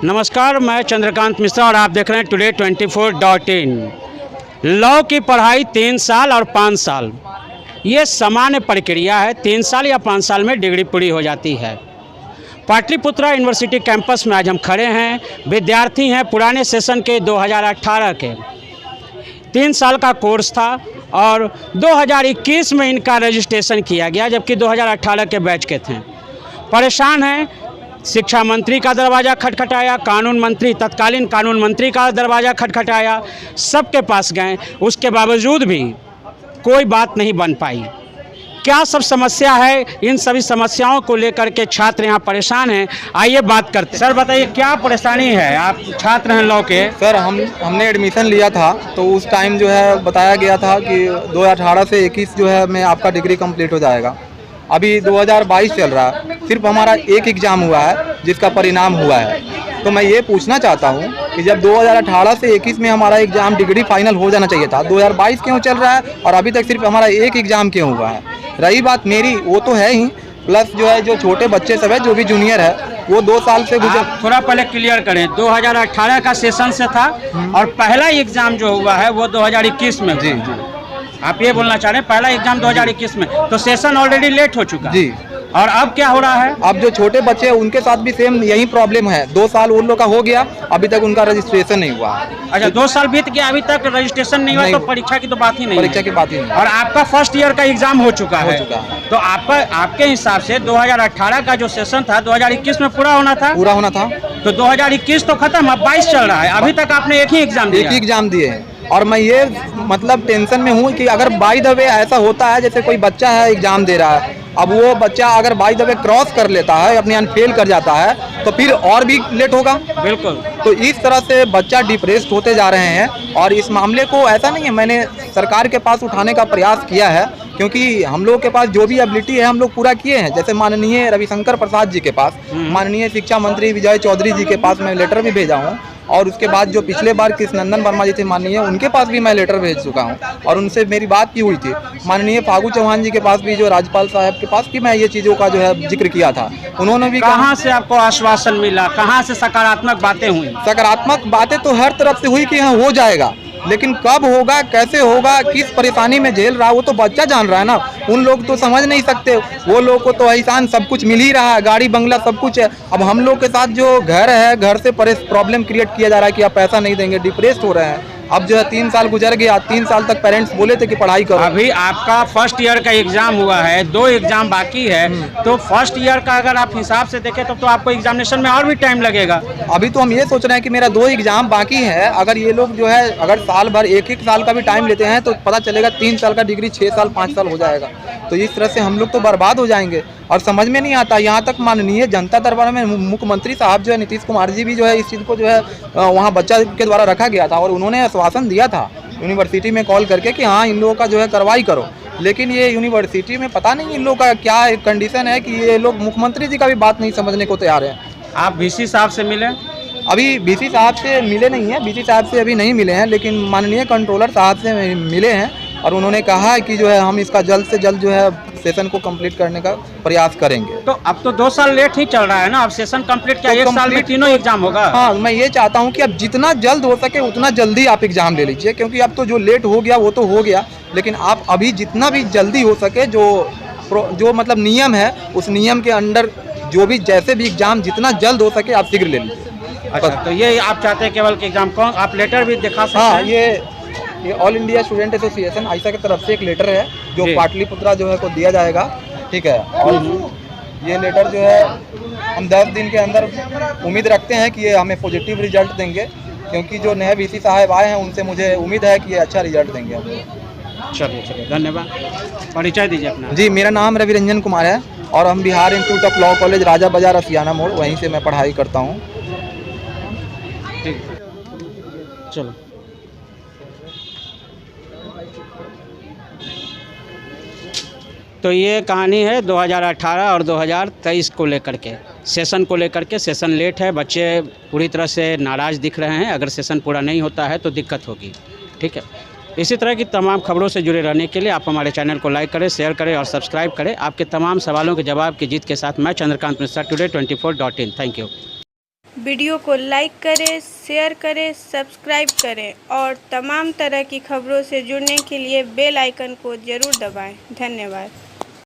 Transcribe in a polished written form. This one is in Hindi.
नमस्कार, मैं चंद्रकांत मिश्रा और आप देख रहे हैं टुडे 24.in। लॉ की पढ़ाई 3 साल और 5 साल ये सामान्य प्रक्रिया है। 3 साल या 5 साल में डिग्री पूरी हो जाती है। पाटलिपुत्रा यूनिवर्सिटी कैंपस में आज हम खड़े हैं। विद्यार्थी हैं पुराने सेशन के 2018 के। 3 साल का कोर्स था और 2021 में इनका रजिस्ट्रेशन किया गया, जबकि 2018 के बैच के थे। परेशान हैं। शिक्षा मंत्री का दरवाज़ा खटखटाया, कानून मंत्री, तत्कालीन कानून मंत्री का दरवाज़ा खटखटाया, सबके पास गए, उसके बावजूद भी कोई बात नहीं बन पाई। क्या सब समस्या है, इन सभी समस्याओं को लेकर के छात्र यहाँ परेशान हैं। आइए बात करते हैं। सर बताइए क्या परेशानी है, आप छात्र हैं लॉ के। सर हमने एडमिशन लिया था तो उस टाइम जो है बताया गया था कि 2018 से 21 जो है में आपका डिग्री कंप्लीट हो जाएगा। अभी 2022 चल रहा है, सिर्फ हमारा एक एग्ज़ाम हुआ है जिसका परिणाम हुआ है। तो मैं ये पूछना चाहता हूँ कि जब 2018 से 21 में हमारा एग्ज़ाम डिग्री फाइनल हो जाना चाहिए था, 2022 क्यों चल रहा है और अभी तक सिर्फ हमारा एक एग्ज़ाम क्यों हुआ है। रही बात मेरी, वो तो है ही, प्लस जो है जो छोटे बच्चे सब है जो भी जूनियर है वो 2 साल से गुजर। थोड़ा पहले क्लियर करें, 2018 का सेशन से था और पहला एग्ज़ाम जो हुआ है वो 2021 में। जी जी, आप ये बोलना चाह रहे हैं पहला एग्जाम 2021 में, तो सेशन ऑलरेडी लेट हो चुका जी। और अब क्या हो रहा है? अब जो छोटे बच्चे हैं उनके साथ भी सेम यही प्रॉब्लम है। 2 साल उन लोग का हो गया, अभी तक उनका रजिस्ट्रेशन नहीं हुआ। अच्छा, 2 साल बीत गया, अभी तक रजिस्ट्रेशन नहीं हुआ, तो परीक्षा की तो बात ही नहीं। परीक्षा की बात ही नहीं। और आपका फर्स्ट ईयर का एग्जाम हो चुका है। तो आपके हिसाब से 2018 का जो सेशन था 2021 में पूरा होना था। तो 2021 तो खत्म, अब 22 चल रहा है, अभी तक आपने एक ही एग्जाम दिए हैं। और मैं ये मतलब टेंशन में हूँ कि अगर बाय द वे ऐसा होता है, जैसे कोई बच्चा है एग्जाम दे रहा है, अब वो बच्चा अगर बाय द वे क्रॉस कर लेता है, अपने यहाँ फेल कर जाता है, तो फिर और भी लेट होगा। बिल्कुल। तो इस तरह से बच्चा डिप्रेस्ड होते जा रहे हैं। और इस मामले को ऐसा नहीं है, मैंने सरकार के पास उठाने का प्रयास किया है, क्योंकि हम लोग के पास जो भी एबिलिटी है हम लोग पूरा किए हैं। जैसे माननीय रविशंकर प्रसाद जी के पास, माननीय शिक्षा मंत्री विजय चौधरी जी के पास मैं लेटर भी भेजा हूँ, और उसके बाद जो पिछले बार कृष्णनंदन वर्मा जी थे माननीय, उनके पास भी मैं लेटर भेज चुका हूं और उनसे मेरी बात भी हुई थी। माननीय फागू चौहान जी के पास भी, जो राज्यपाल साहब के पास भी मैं ये चीज़ों का जो है जिक्र किया था। उन्होंने भी कहाँ से आपको आश्वासन मिला, कहाँ से सकारात्मक बातें हुई? सकारात्मक बातें तो हर तरफ से हुई कि हाँ हो जाएगा, लेकिन कब होगा, कैसे होगा, किस परेशानी में झेल रहा है वो तो बच्चा जान रहा है ना। उन लोग तो समझ नहीं सकते, वो लोग को तो एहसान सब कुछ मिल ही रहा है, गाड़ी बंगला सब कुछ है। अब हम लोग के साथ जो घर है, घर से प्रॉब्लम क्रिएट किया जा रहा है कि आप पैसा नहीं देंगे, डिप्रेस्ड हो रहे हैं। अब जो है 3 साल गुजर गया, 3 साल तक पेरेंट्स बोले थे कि पढ़ाई करो। अभी आपका फर्स्ट ईयर का एग्जाम हुआ है, 2 एग्जाम बाकी है, तो फर्स्ट ईयर का अगर आप हिसाब से देखें तो आपको एग्जामिनेशन में और भी टाइम लगेगा। अभी तो हम ये सोच रहे हैं कि मेरा 2 एग्जाम बाकी है। अगर ये लोग जो है अगर साल भर 1-1 साल का भी टाइम लेते हैं तो पता चलेगा 3 साल का डिग्री 6 साल 5 साल हो जाएगा। तो इस तरह से हम लोग तो बर्बाद हो जाएंगे। और समझ में नहीं आता, यहाँ तक माननीय जनता दरबार में मुख्यमंत्री साहब जो है नीतीश कुमार जी भी जो है इस चीज़ को जो है वहाँ बच्चा के द्वारा रखा गया था और उन्होंने आश्वासन दिया था यूनिवर्सिटी में कॉल करके कि हाँ इन लोगों का जो है कार्रवाई करो। लेकिन ये यूनिवर्सिटी में पता नहीं इन लोगों का क्या कंडीशन है कि ये लोग मुख्यमंत्री जी का भी बात नहीं समझने को तैयार है। आप VC साहब से मिले? अभी VC साहब से मिले नहीं हैं, VC साहब से अभी नहीं मिले हैं, लेकिन माननीय कंट्रोलर साहब से मिले हैं और उन्होंने कहा है कि जो है हम इसका जल्द से जल्द जो है सेशन को कंप्लीट करने का प्रयास करेंगे। तो अब तो 2 साल लेट ही चल रहा है ना, अब सेशन कंप्लीट क्या 1 साल में तीनों एग्जाम होगा? हाँ, मैं ये चाहता हूँ कि अब जितना जल्द हो सके उतना जल्दी आप एग्जाम ले लीजिए, क्योंकि अब तो जो लेट हो गया वो तो हो गया, लेकिन आप अभी जितना भी जल्दी हो सके जो मतलब नियम है उस नियम के अंडर जो भी जैसे भी एग्जाम जितना जल्द हो सके आप शीघ्र ले लीजिए। अच्छा, तो ये आप चाहते हैं केवल कि एग्जाम कौन, आप लेटर भी दिखा सकते हैं? हाँ, ये ऑल इंडिया स्टूडेंट एसोसिएशन आइसा की तरफ से एक लेटर है जो पाटलिपुत्रा जो है को दिया जाएगा, ठीक है। और ये लेटर जो है हम 10 दिन के अंदर उम्मीद रखते हैं कि ये हमें पॉजिटिव रिजल्ट देंगे, क्योंकि जो नए VC साहब आए हैं उनसे मुझे उम्मीद है कि ये अच्छा रिजल्ट देंगे हमें। चलिए धन्यवाद। परिचय दीजिए अपना। जी, मेरा नाम रवि रंजन कुमार है और हम Bihar institute of law college Raja Bazar Ashiana मोड़, वहीं से मैं पढ़ाई करता हूँ। ठीक, चलो। तो ये कहानी है 2018 और 2023 को लेकर के, सेशन को लेकर के। सेशन लेट है, बच्चे पूरी तरह से नाराज़ दिख रहे हैं। अगर सेशन पूरा नहीं होता है तो दिक्कत होगी, ठीक है। इसी तरह की तमाम खबरों से जुड़े रहने के लिए आप हमारे चैनल को लाइक करें, शेयर करें और सब्सक्राइब करें। आपके तमाम सवालों के जवाब के जीत के साथ मैं Chandrakant Mishra, today 24.in। Thank you. Video को लाइक करें, शेयर करें, सब्सक्राइब करें और तमाम तरह की खबरों से जुड़ने के लिए बेल आइकन को ज़रूर दबाएं। धन्यवाद।